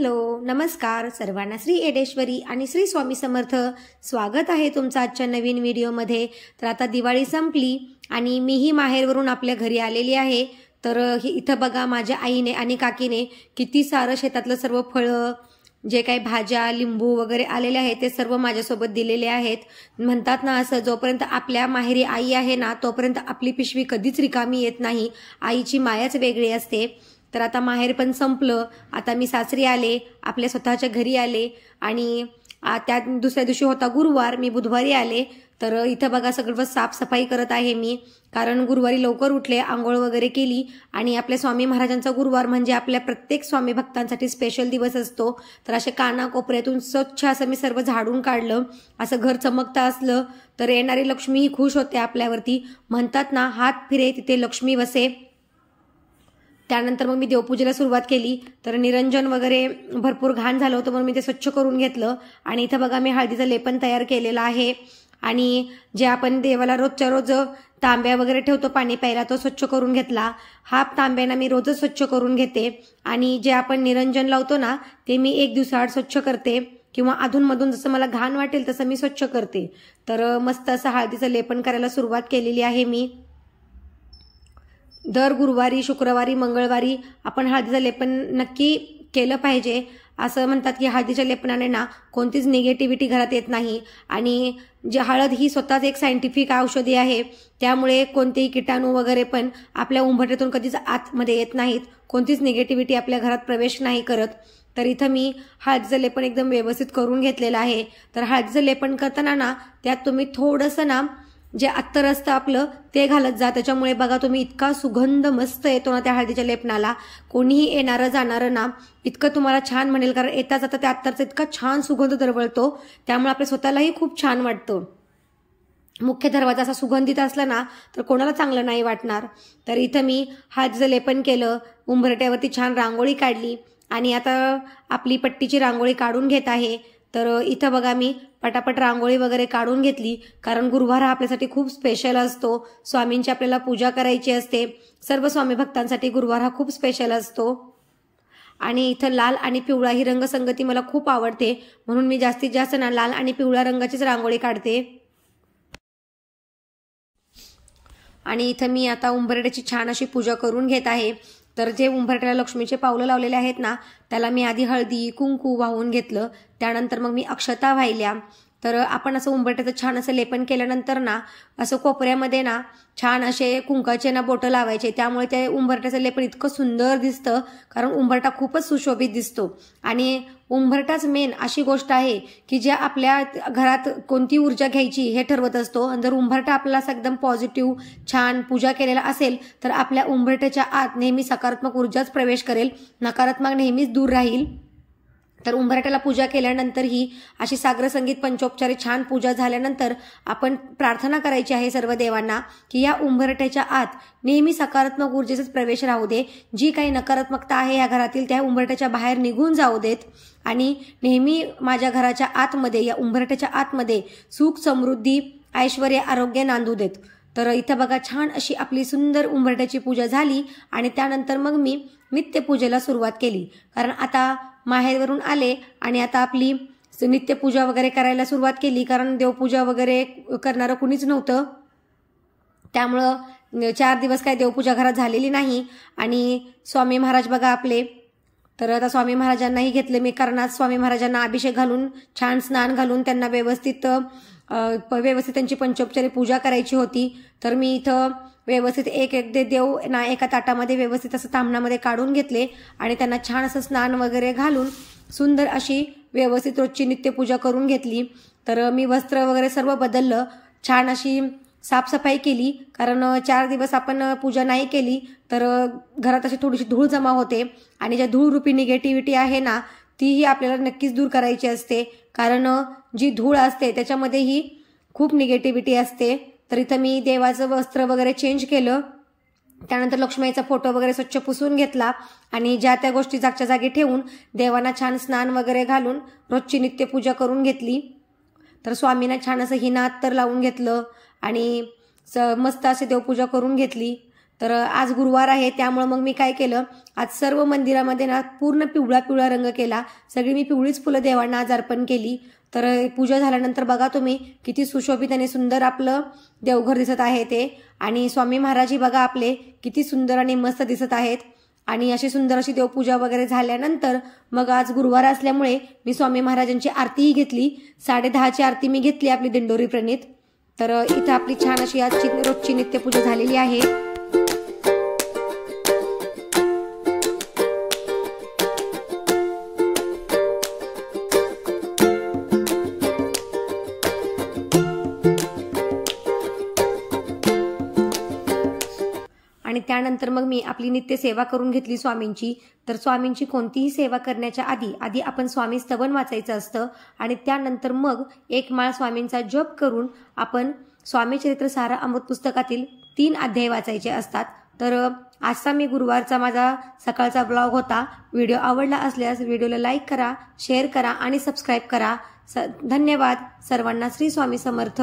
Hello नमस्कार सर्वांना श्री येडेश्वरी आणि श्री स्वामी समर्थ स्वागत आहे तुमचं आजच्या नवीन व्हिडिओमध्ये। तर आता दिवाळी संपली आणि मीही माहेरवरून आपल्या घरी आलेली आहे। तर इथं बघा माझ्या आईने आणि काकीने किती सारं शेतातलं सर्व फळं जे काही भाज्या लिंबू वगैरे आलेले आहेत ते सर्व माझ्यासोबत दिलेले आहेत। म्हणतात ना असं जोपर्यंत आपल्या माहेरी आई आहे ना तोपर्यंत आपली पिशवी कधीच रिकामी येत नाही। आईची मायाच वेगळी असते। तर आता माहेर पण संपलं, आता मी सासरी आले, आपल्या स्वतःच्या घरी आले आणि त्या दुसऱ्या दिवशी होता गुरुवार, मी बुधवारी आले। तर इथं बघा सगळं साफसफाई करत आहे मी, कारण गुरुवारी लवकर उठले, आंघोळ वगैरे केली आणि आपल्या स्वामी महाराजांचा गुरुवार म्हणजे आपल्या प्रत्येक स्वामी भक्तांसाठी स्पेशल दिवस असतो। तर असे कानाकोपऱ्यातून स्वच्छ असं मी सर्व झाडून काढलं, असं घर चमकतं असलं तर येणारी लक्ष्मी ही खुश होते आपल्यावरती। म्हणतात ना हात फिरे तिथे लक्ष्मी वसे। त्यानंतर मग मी देवपूजेला सुरुवात केली। तर निरंजन वगैरे भरपूर घाण झालं होतं म्हणून मी ते स्वच्छ करून घेतलं आणि इथं बघा मी हळदीचं लेपन तयार केलेलं आहे आणि जे आपण देवाला रोजच्या रोज तांब्या वगैरे ठेवतो पाणी प्यायला तो स्वच्छ करून घेतला। हा तांब्याना मी रोजच स्वच्छ करून घेते आणि जे आपण निरंजन लावतो ना ते मी एक दिवसाआड स्वच्छ करते किंवा अधूनमधून जसं मला घाण वाटेल तसं मी स्वच्छ करते। तर मस्त असं हळदीचं लेपन करायला सुरुवात केलेली आहे मी। दर गुरुवारी शुक्रवारी मंगळवारी आपण हळदीचं लेपन नक्की केलं पाहिजे। असं म्हणतात की हळदीच्या लेपनाने ना कोणतीच निगेटिव्हिटी घरात येत नाही आणि जे हळद ही स्वतःच एक सायंटिफिक औषधी आहे, त्यामुळे कोणतेही कीटाणू वगैरे पण आपल्या उंबरठ्यातून कधीच आतमध्ये येत नाहीत, कोणतीच निगेटिव्हिटी आपल्या घरात प्रवेश नाही करत। तर इथं मी हळदीचं लेपन एकदम व्यवस्थित करून घेतलेलं आहे। तर हळदीचं लेपन करताना ना त्यात तुम्ही थोडंसं ना जे अत्तर असतं आपलं ते घालत जा, त्याच्यामुळे बघा तुम्ही इतका सुगंध मस्त येतो ना त्या हळदीच्या लेपनाला। कोणीही येणारं जाणारं ना इतकं तुम्हाला छान म्हणेल, कारण येता जाता त्या अत्तरचा इतका छान सुगंध दरवळतो, त्यामुळे आपल्या स्वतःलाही खूप छान वाटतं। मुख्य दरवाजा असा सुगंधित असला ना तर कोणाला चांगलं नाही वाटणार। तर इथं मी हळदीचं लेपन केलं, उंबरठ्यावरती छान रांगोळी काढली आणि आता आपली पट्टीची रांगोळी काढून घेत आहे। तर इथं बघा मी पटापट रांगोळी वगैरे काढून घेतली, कारण गुरुवार हा आपल्यासाठी खूप स्पेशल असतो। स्वामींची आपल्याला पूजा करायची असते, सर्व स्वामी भक्तांसाठी गुरुवार हा खूप स्पेशल असतो। आणि इथं लाल आणि पिवळा ही रंगसंगती मला खूप आवडते, म्हणून मी जास्तीत जास्त ना लाल आणि पिवळ्या रंगाचीच रांगोळी काढते। आणि इथं मी आता उंबरठ्याची छान अशी पूजा करून घेत आहे। तर जे उंबरठ्याला लक्ष्मीचे पावलं लावलेले आहेत ना त्याला मी आधी हळदी कुंकू वाहून घेतलं, त्यानंतर मग मी अक्षता वाहिल्या। तर आपण असं उंबरठ्याचं छान असं लेपन केल्यानंतर ना असं कोपऱ्यामध्ये ना छान असे कुंकाचे ना बोटं लावायचे, त्यामुळे ते उंबरठ्याचं लेपन इतकं सुंदर दिसतं, कारण उंबरठा खूपच सुशोभित दिसतो। आणि उंबरठाच मेन अशी गोष्ट आहे की जे आपल्या घरात कोणती ऊर्जा घ्यायची हे ठरवत असतो। आणि जर उंबरठा आपल्याला एकदम पॉझिटिव्ह छान पूजा केलेला असेल तर आपल्या उंबरठ्याच्या आत नेहमी सकारात्मक ऊर्जाच प्रवेश करेल, नकारात्मक नेहमीच दूर राहील। तर उंबरठ्याला पूजा केल्यानंतर ही अशी सागर संगीत पंचोपचारी छान पूजा झाल्यानंतर आपण प्रार्थना करायची आहे सर्व देवांना की या उंबरठ्याच्या आत नेहमी सकारात्मक ऊर्जेचाच प्रवेश राहू दे, जी काही नकारात्मकता आहे या घरातील त्या उंबरठ्याच्या बाहेर निघून जाऊ देत आणि नेहमी माझ्या घराच्या आतमध्ये या उंबरठ्याच्या आतमध्ये सुख समृद्धी ऐश्वर्य आरोग्य नांदू देत। तर इथं बघा छान अशी आपली सुंदर उंबरठ्याची पूजा झाली आणि त्यानंतर मग मी नित्यपूजेला सुरुवात केली, कारण आता माहेरवरून आले आणि आता आपली नित्यपूजा वगैरे करायला सुरुवात केली, कारण देवपूजा वगैरे करणारं कुणीच नव्हतं, त्यामुळं 4 दिवस काही देवपूजा घरात झालेली नाही। आणि स्वामी महाराज बघा आपले, तर आता स्वामी महाराजांनाही घेतले मी, कारण आज स्वामी महाराजांना अभिषेक घालून छान स्नान घालून त्यांना व्यवस्थित त्यांची पंचोपचारी पूजा करायची होती। तर मी इथं व्यवस्थित एक एक देव ना एका ताटामध्ये व्यवस्थित असं ताम्हणामध्ये काढून घेतले आणि त्यांना छान असं स्नान वगैरे घालून सुंदर अशी व्यवस्थित रोजची नित्यपूजा करून घेतली। तर मी वस्त्र वगैरे सर्व बदललं, छान अशी साफसफाई केली, कारण 4 दिवस आपण पूजा नाही केली तर घरात अशी थोडीशी धूळ जमा होते आणि ज्या धूळरूपी निगेटिव्हिटी आहे ना तीही आपल्याला नक्कीच दूर करायची असते, कारण जी धूळ असते त्याच्यामध्येही खूप निगेटिव्हिटी असते। तर इथं मी देवाचं वस्त्र वगैरे चेंज केलं, त्यानंतर लक्ष्मीचा फोटो वगैरे स्वच्छ पुसून घेतला आणि ज्या त्या गोष्टी जागच्या जागी ठेवून देवांना छान स्नान वगैरे घालून रोजची नित्यपूजा करून घेतली। तर स्वामींना छान असं हिना अत्तर लावून घेतलं आणि मस्त अशी देवपूजा करून घेतली। तर आज गुरुवार आहे, त्यामुळे मग मी काय केलं, आज सर्व मंदिरामध्ये ना पूर्ण पिवळा पिवळा रंग केला. सगळी मी पिवळीच फुलं देवांना आज अर्पण केली. तर पूजा झाल्यानंतर बघा तुम्ही किती सुशोभित आणि सुंदर आपलं देवघर दिसत आहे ते. आणि स्वामी महाराजही बघा आपले किती सुंदर आणि मस्त दिसत आहेत. आणि अशी सुंदर अशी देवपूजा वगैरे झाल्यानंतर मग आज गुरुवार असल्यामुळे मी स्वामी महाराजांची आरतीही घेतली. 10:30ची आरती मी घेतली आपली दिंडोरी प्रणीत. तर इथं आपली छान अशी आज रोजची नित्यपूजा झालेली आहे. आणि त्यानंतर मग मी आपली नित्य सेवा करून घेतली स्वामींची. तर स्वामींची कोणतीही सेवा करण्याच्या आधी आपण स्वामी स्तवन वाचायचं असतं आणि त्यानंतर मग एक माळ स्वामींचा जप करून आपण स्वामी चरित्र सारा अमृत पुस्तकातील 3 अध्याय वाचायचे असतात. तर आजचा मी गुरुवारचा माझा सकाळचा ब्लॉग होता. व्हिडिओ आवडला असल्यास व्हिडिओला लाईक करा, शेअर करा आणि सबस्क्राईब करा. धन्यवाद. सर्वांना श्री स्वामी समर्थ.